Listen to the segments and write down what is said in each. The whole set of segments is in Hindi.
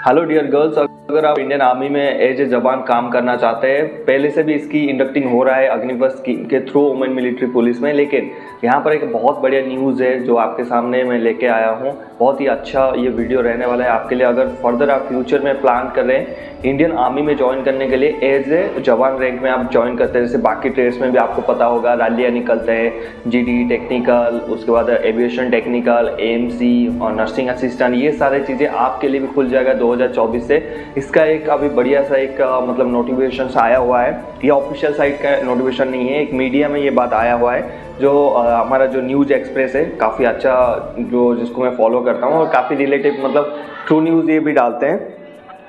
हेलो डियर गर्ल्स, अगर आप इंडियन आर्मी में एज ए जवान काम करना चाहते हैं, पहले से भी इसकी इंडक्टिंग हो रहा है अग्निपथ स्कीम के थ्रू वुमेन मिलिट्री पुलिस में। लेकिन यहाँ पर एक बहुत बढ़िया न्यूज़ है जो आपके सामने मैं लेके आया हूँ। बहुत ही अच्छा ये वीडियो रहने वाला है आपके लिए। अगर फर्दर आप फ्यूचर में प्लान कर रहे हैं इंडियन आर्मी में ज्वाइन करने के लिए, एज ए जवान रैंक में आप ज्वाइन करते हैं, जैसे बाकी ट्रेड्स में भी आपको पता होगा रैलियाँ निकलते हैं, जीडी टेक्निकल, उसके बाद एविएशन टेक्निकल, एएमसी और नर्सिंग असिस्टेंट, ये सारी चीज़ें आपके लिए भी खुल जाएगा 2024 से। इसका एक अभी बढ़िया सा एक मतलब नोटिफिकेशन आया हुआ है। ये ऑफिशियल साइट का नोटिफिकेशन नहीं है, एक मीडिया में ये बात आया हुआ है जो हमारा जो न्यूज़ एक्सप्रेस है, काफ़ी अच्छा जो जिसको मैं फॉलो करता हूँ और काफ़ी रिलेटिव मतलब ट्रू न्यूज़ ये भी डालते हैं।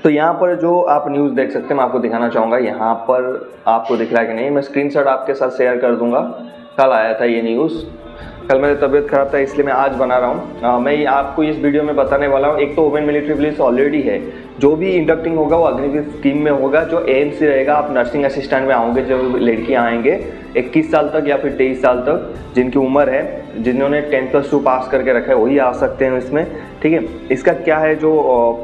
तो यहाँ पर जो आप न्यूज़ देख सकते हैं मैं आपको दिखाना चाहूँगा। यहाँ पर आपको दिख रहा है कि नहीं, मैं स्क्रीनशॉट आपके साथ शेयर कर दूँगा। कल आया था ये न्यूज़, कल मेरी तबीयत खराब था इसलिए मैं आज बना रहा हूँ। मैं आपको इस वीडियो में बताने वाला हूँ, एक तो वुमेन मिलिट्री पुलिस ऑलरेडी है, जो भी इंडक्टिंग होगा वो अग्निवीर स्कीम में होगा। जो एएमसी रहेगा, आप नर्सिंग असिस्टेंट में आओगे, जो लड़कियाँ आएंगे 21 साल तक या फिर 23 साल तक जिनकी उम्र है, जिन्होंने 10+2 पास करके रखा है, वही आ सकते हैं इसमें। ठीक है, इसका क्या है जो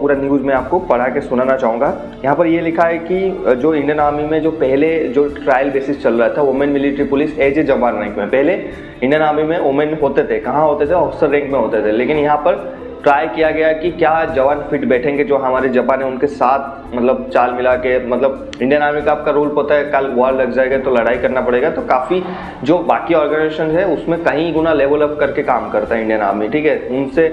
पूरा न्यूज़ में आपको पढ़ा के सुनाना चाहूँगा। यहाँ पर ये लिखा है कि जो इंडियन आर्मी में जो पहले जो ट्रायल बेसिस चल रहा था women military police as a jawan rank में, पहले इंडियन आर्मी में वुमेन होते थे, कहाँ होते थे, ऑफिसर रैंक में होते थे। लेकिन यहाँ पर ट्राई किया गया कि क्या जवान फिट बैठेंगे जो हमारे जवान है उनके साथ, मतलब चाल मिला के। मतलब इंडियन आर्मी का आपका रूल पता है, कल वॉर लग जाएगा तो लड़ाई करना पड़ेगा, तो काफ़ी जो बाकी ऑर्गेनाइजेशन है उसमें कहीं गुना लेवल अप करके काम करता है इंडियन आर्मी। ठीक है, उनसे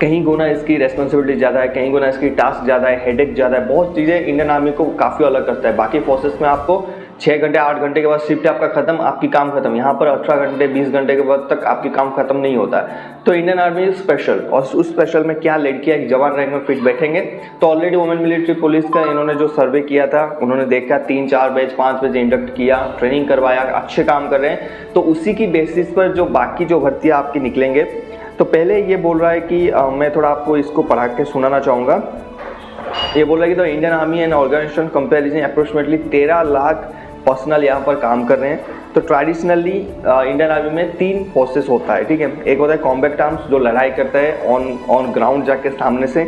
कहीं गुना इसकी रेस्पॉन्सिबिलिटी ज़्यादा है, कहीं गुना इसकी टास्क ज़्यादा है, हेडेक ज़्यादा है। बहुत चीज़ें इंडियन आर्मी को काफ़ी अलग करता है। बाकी फोर्सेस में आपको 6 घंटे 8 घंटे के बाद शिफ्ट आपका खत्म, आपकी काम खत्म। यहाँ पर 18 घंटे 20 घंटे के बाद तक आपकी काम खत्म नहीं होता है। तो इंडियन आर्मी स्पेशल, और उस स्पेशल में क्या लड़कियाँ एक जवान रैंक में फिट बैठेंगे। तो ऑलरेडी वुमेन मिलिट्री पुलिस का इन्होंने जो सर्वे किया था, उन्होंने देखा 3-4 बैच 5 बैच इंडक्ट किया, ट्रेनिंग करवाया, अच्छे काम कर रहे हैं। तो उसी की बेसिस पर जो बाकी जो भर्तियाँ आपकी निकलेंगे, तो पहले ये बोल रहा है कि मैं थोड़ा आपको इसको पढ़ा के सुनाना चाहूँगा। ये बोल रहा है कि the Indian army and organisation comparison approximately 13 lakh personal यहाँ पर काम कर रहे हैं। तो ट्रेडिशनली इंडियन आर्मी में 3 फोर्सेस होता है। ठीक है, एक होता है कॉम्बैट आर्म्स जो लड़ाई करता है ऑन ग्राउंड जाके सामने से।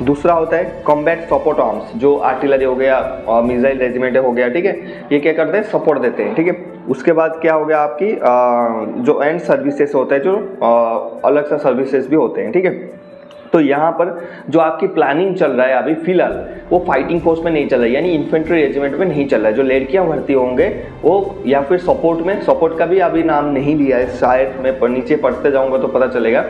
दूसरा होता है कॉम्बैट सपोर्ट आर्म्स जो आर्टिलरी हो गया, मिसाइल रेजिमेंट हो गया। ठीक है, ये क्या करते हैं, सपोर्ट देते हैं। ठीक है, उसके बाद क्या हो गया आपकी जो एंड सर्विसेज होता है, जो अलग सा सर्विसेज भी होते हैं। ठीक है, तो यहाँ पर जो आपकी प्लानिंग चल रहा है अभी फिलहाल वो फाइटिंग फोर्स में नहीं चल रहा है, यानी इन्फेंट्री रेजिमेंट में नहीं चल रहा है। जो लड़कियाँ भर्ती होंगे वो या फिर सपोर्ट में, सपोर्ट का भी अभी नाम नहीं लिया है, शायद मैं नीचे पढ़ते जाऊँगा तो पता चलेगा।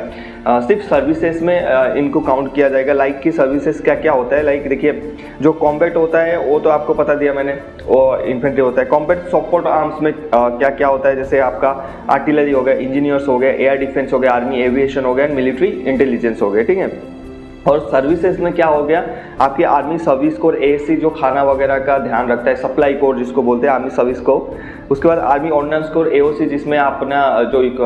सिर्फ सर्विसेज में इनको काउंट किया जाएगा। लाइक की सर्विसेज क्या क्या होता है, लाइक देखिए जो कॉम्बैट होता है वो तो आपको पता दिया मैंने, वो इन्फेंट्री होता है। कॉम्बैट सपोर्ट आर्म्स में क्या क्या होता है, जैसे आपका आर्टिलरी हो गया, इंजीनियर्स हो गए, एयर डिफेंस हो गया, आर्मी एविएशन हो गया, मिलिट्री इंटेलिजेंस हो गया। ठीक है, और सर्विसेज में क्या हो गया आपकी आर्मी सर्विस कोर एएससी जो खाना वगैरह का ध्यान रखता है, सप्लाई कोर जिसको बोलते हैं आर्मी सर्विस कोर। उसके बाद आर्मी ऑर्डिनेंस कोर एओसी जिसमें अपना जो एक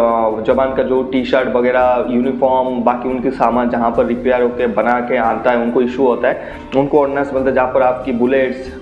जवान का जो टी शर्ट वगैरह, यूनिफॉर्म, बाकी उनके सामान जहाँ पर रिपेयर होकर बना के आता है, उनको इशू होता है, उनको ऑर्डिनेंस बोलते हैं। जहाँ पर आपकी बुलेट्स,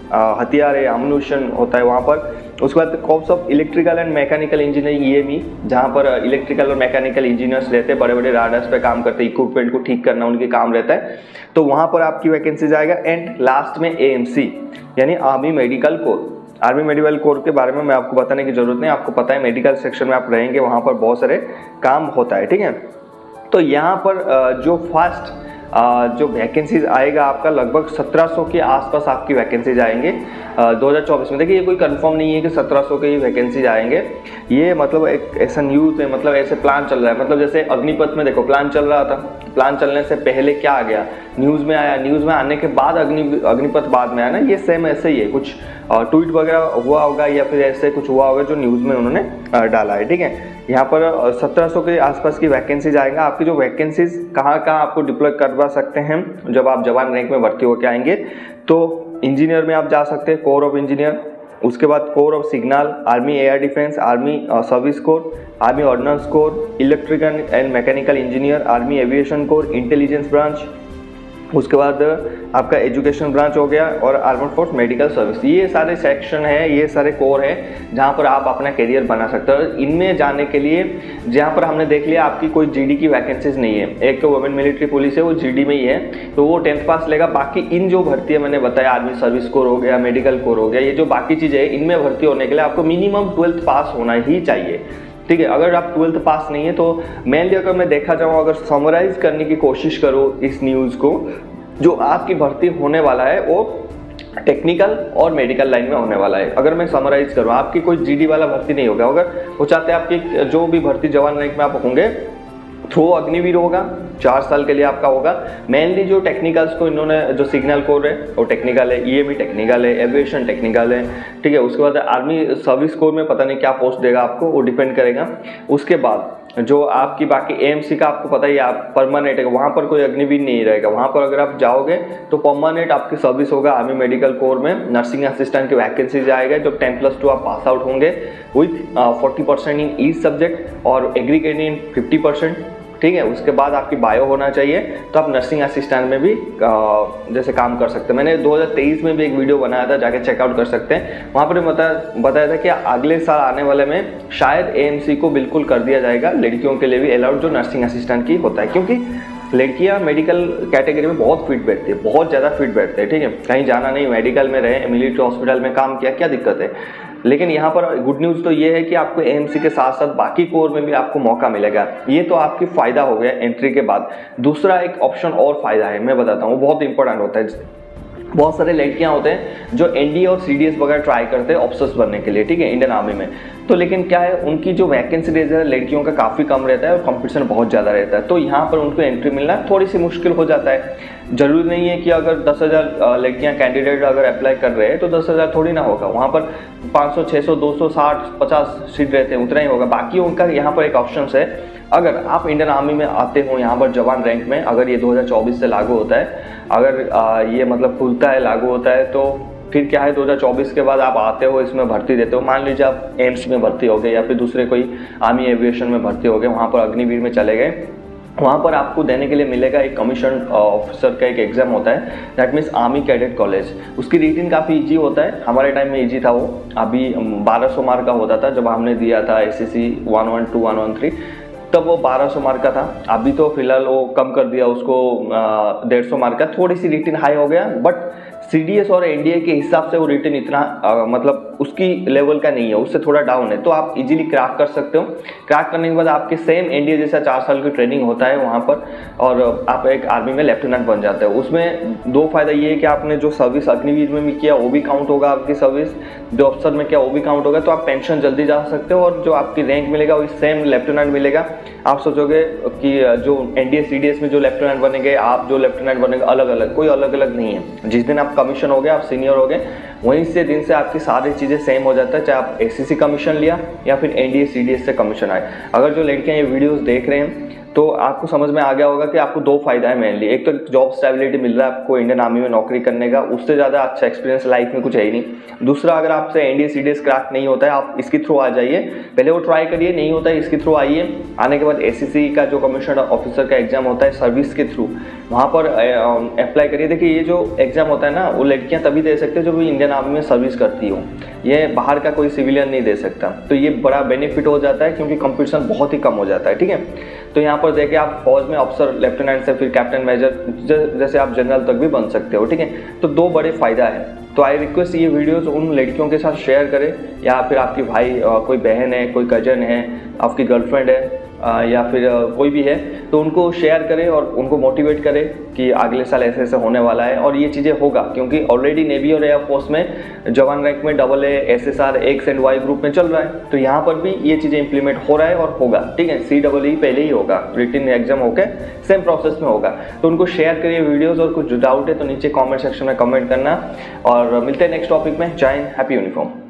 हथियार, एम्यूनिशन होता है वहाँ पर। उसके बाद corps of electrical and mechanical engineering EME, जहाँ पर इलेक्ट्रिकल और मैकेनिकल इंजीनियर्स रहते हैं, बड़े बड़े राडार्स पे काम करते हैं, इक्विपमेंट को ठीक करना उनके काम रहता है, तो वहाँ पर आपकी वैकेंसी जाएगा। एंड लास्ट में एएमसी यानी army medical corps. Army medical corps के बारे में मैं आपको बताने की जरूरत नहीं, आपको पता है मेडिकल सेक्शन में आप रहेंगे, वहाँ पर बहुत सारे काम होता है। ठीक है, तो यहाँ पर जो फर्स्ट जो वैकेंसीज आएगा आपका लगभग 1700 के आसपास आपकी वैकेंसीज आएंगे 2024 में। देखिए ये कोई कंफर्म नहीं है कि 1700 के ही वैकेंसीज आएंगे, ये मतलब एक ऐसा न्यूज़ है, मतलब ऐसे प्लान चल रहा है। मतलब जैसे अग्निपथ में देखो प्लान चल रहा था, प्लान चलने से पहले क्या आ गया, न्यूज़ में आया, न्यूज़ में आने के बाद अग्निपथ बाद में आया ना, ये सेम ऐसे ही है। कुछ ट्वीट वगैरह हुआ होगा या फिर ऐसे कुछ हुआ होगा जो न्यूज़ में उन्होंने डाला है। ठीक है, यहाँ पर 1700 के आसपास की वैकेंसीज आएगा। आपकी जो वैकेंसीज कहाँ कहाँ आपको डिप्लॉय करवा सकते हैं जब आप जवान रैंक में भर्ती होकर आएंगे, तो इंजीनियर में आप जा सकते हैं, कोर ऑफ इंजीनियर। उसके बाद core of signal, army air defence, army service corps, army ordinance core, electrical and mechanical engineer, army aviation core, intelligence branch, उसके बाद आपका एजुकेशन ब्रांच हो गया और आर्मड फोर्स मेडिकल सर्विस। ये सारे सेक्शन है, ये सारे कोर है जहाँ पर आप अपना करियर बना सकते हो। इनमें जाने के लिए जहाँ पर हमने देख लिया आपकी कोई जीडी की वैकेंसीज नहीं है, एक तो वुमेन मिलिट्री पुलिस है वो जीडी में ही है, तो वो 10th पास लेगा। बाकी इन जो भर्ती है मैंने बताया, आर्मी सर्विस कोर हो गया, मेडिकल कोर हो गया, ये जो बाकी चीज़ें हैं इनमें भर्ती होने के लिए आपको मिनिमम 12th पास होना ही चाहिए। ठीक है, अगर आप 12th पास नहीं है तो मेनली अगर मैं देखा जाऊँ, अगर समराइज करने की कोशिश करो इस न्यूज़ को, जो आपकी भर्ती होने वाला है वो टेक्निकल और मेडिकल लाइन में होने वाला है। अगर मैं समराइज करूँ, आपकी कोई जीडी वाला भर्ती नहीं होगा। अगर वो चाहते हैं आपकी जो भी भर्ती जवान रैंक में आप होंगे, थ्रू अग्निवीर होगा, 4 साल के लिए आपका होगा। मेनली जो टेक्निकल्स को इन्होंने, जो सिग्नल कोर है वो टेक्निकल है, ईएमई टेक्निकल है, एविएशन टेक्निकल है, ठीक है। उसके बाद आर्मी सर्विस कोर में पता नहीं क्या पोस्ट देगा आपको, वो डिपेंड करेगा। उसके बाद जो आपकी बाकी एएमसी का आपको पता ही, आप परमानेंट है, वहाँ पर कोई अग्निवीर नहीं रहेगा। वहाँ पर अगर आप जाओगे तो परमानेंट आपकी सर्विस होगा। आर्मी मेडिकल कोर में नर्सिंग असिस्टेंट की वैकेंसीज आएगा, जब 10+2 आप पास आउट होंगे विथ 40% इन ईच सब्जेक्ट और एग्रीगेट इन 50%, ठीक है। उसके बाद आपकी बायो होना चाहिए, तो आप नर्सिंग असिस्टेंट में भी जैसे काम कर सकते हैं। मैंने 2023 में भी एक वीडियो बनाया था, जाके चेकआउट कर सकते हैं। वहाँ पर बताया था कि अगले साल आने वाले में शायद एएमसी को बिल्कुल कर दिया जाएगा लड़कियों के लिए भी अलाउड, जो नर्सिंग असिस्टेंट की होता है, क्योंकि लड़कियां मेडिकल कैटेगरी में बहुत फिट बैठती है, बहुत ज़्यादा फिट बैठते हैं, ठीक है। कहीं जाना नहीं, मेडिकल में रहे, मिलिट्री हॉस्पिटल में काम किया, क्या दिक्कत है। लेकिन यहाँ पर गुड न्यूज़ तो ये है कि आपको एएमसी के साथ साथ बाकी कोर में भी आपको मौका मिलेगा। ये तो आपकी फ़ायदा हो गया एंट्री के बाद। दूसरा एक ऑप्शन और फ़ायदा है, मैं बताता हूँ, बहुत इंपॉर्टेंट होता है। बहुत सारे लड़कियां होते हैं जो एनडीए और सीडीएस वगैरह ट्राई करते हैं ऑफिसर्स बनने के लिए, ठीक है, इंडियन आर्मी में। तो लेकिन क्या है, उनकी जो वैकेंसी रेट है लड़कियों का काफ़ी कम रहता है और कंपटीशन बहुत ज़्यादा रहता है, तो यहाँ पर उनको एंट्री मिलना थोड़ी सी मुश्किल हो जाता है। जरूरी नहीं है कि अगर 10,000 लड़कियाँ कैंडिडेट अगर अप्लाई कर रहे हैं तो 10,000 थोड़ी ना होगा, वहाँ पर 500, 600, 200, 60, 50 सीट रहते हैं, उतना ही होगा। बाकी उनका यहाँ पर एक ऑप्शन है, अगर आप इंडियन आर्मी में आते हो यहाँ पर जवान रैंक में, अगर ये 2024 से लागू होता है, अगर ये मतलब खुलता है, लागू होता है, तो फिर क्या है 2024 के बाद आप आते हो, इसमें भर्ती देते हो। मान लीजिए आप एम्स में भर्ती हो गए या फिर दूसरे कोई आर्मी एविएशन में भर्ती हो गए, वहाँ पर अग्निवीर में चले गए, वहाँ पर आपको देने के लिए मिलेगा एक कमीशन ऑफिसर का एक एग्जाम होता है, that means army cadet college. उसकी रीडिंग काफ़ी इजी होता है, हमारे टाइम में इजी था वो। अभी 1200 मार्क का होता था जब हमने दिया था SSC 112, 113, तब वो 1200 मार्क का था। अभी तो फिलहाल वो कम कर दिया उसको 150 मार्क का, थोड़ी सी रिटन हाई हो गया, बट सीडीएस और एनडीए के हिसाब से वो रिटन इतना मतलब उसकी लेवल का नहीं है, उससे थोड़ा डाउन है, तो आप इजीली क्रैक कर सकते हो। क्रैक करने के बाद आपके सेम एनडीए जैसा 4 साल की ट्रेनिंग होता है वहाँ पर, और आप एक आर्मी में लेफ्टिनेंट बन जाते हो। उसमें 2 फायदा ये है कि आपने जो सर्विस अग्निवीर में भी किया वो भी काउंट होगा, आपकी सर्विस जो अफसर में किया वो भी काउंट होगा, तो आप पेंशन जल्दी जा सकते हो, और जो आपकी रैंक मिलेगा वही सेम लेफ्टिनेंट मिलेगा। आप सोचोगे कि जो एनडीए सीडीएस में जो लेफ्टिनेंट बनेंगे, आप जो लेफ्टिनेंट बनेंगे, अलग अलग, कोई अलग अलग नहीं है। जिस दिन आप कमीशन हो गए, आप सीनियर हो गए, वहीं से दिन से आपकी सारी चीज़ें सेम हो जाता है, चाहे आप एससीसी कमीशन लिया या फिर एनडीए सीडीएस से कमीशन आए। अगर जो लड़कियां ये वीडियोस देख रहे हैं तो आपको समझ में आ गया होगा कि आपको 2 फायदा है मेनली। एक तो जॉब स्टेबिलिटी मिल रहा है आपको इंडियन आर्मी में नौकरी करने का, उससे ज़्यादा अच्छा एक्सपीरियंस लाइफ में कुछ है ही नहीं। दूसरा, अगर आपसे एनडीए सीडीएस क्रैक नहीं होता है, आप इसके थ्रू आ जाइए, पहले वो ट्राई करिए, नहीं होता है इसके थ्रू आइए। आने के बाद एससीसी का जो कमीशन ऑफिसर का एग्जाम होता है सर्विस के थ्रू, वहाँ पर अप्लाई करिए। देखिए ये जो एग्जाम होता है ना, वो लड़कियाँ तभी दे सकते हैं जो भी इंडियन आर्मी में सर्विस करती हो, ये बाहर का कोई सिविलियन नहीं दे सकता। तो ये बड़ा बेनिफिट हो जाता है क्योंकि कंपटीशन बहुत ही कम हो जाता है, ठीक है। तो यहाँ पर देखिए आप फौज में अफसर लेफ्टिनेंट से फिर कैप्टन मेजर जैसे आप जनरल तक भी बन सकते हो, ठीक है। तो 2 बड़े फायदा है। तो आई रिक्वेस्ट ये वीडियोस उन लड़कियों के साथ शेयर करें, या फिर आपकी भाई कोई बहन है, कोई कजन है, आपकी गर्लफ्रेंड है, या फिर कोई भी है, तो उनको शेयर करें और उनको मोटिवेट करें कि अगले साल ऐसे ऐसे होने वाला है। और ये चीज़ें होगा क्योंकि ऑलरेडी नेवी और एयरफोर्स में जवान रैंक में AA, SSR, X and Y group में चल रहा है, तो यहाँ पर भी ये चीज़ें इंप्लीमेंट हो रहा है और होगा, ठीक है। CEE पहले ही होगा, रिटन एग्जाम होकर सेम प्रोसेस में होगा। तो उनको शेयर करिए वीडियोज़, और कुछ डाउट है तो नीचे कॉमेंट सेक्शन में कमेंट करना। और मिलते हैं नेक्स्ट टॉपिक में। जय हिंद, हैप्पी यूनिफॉर्म।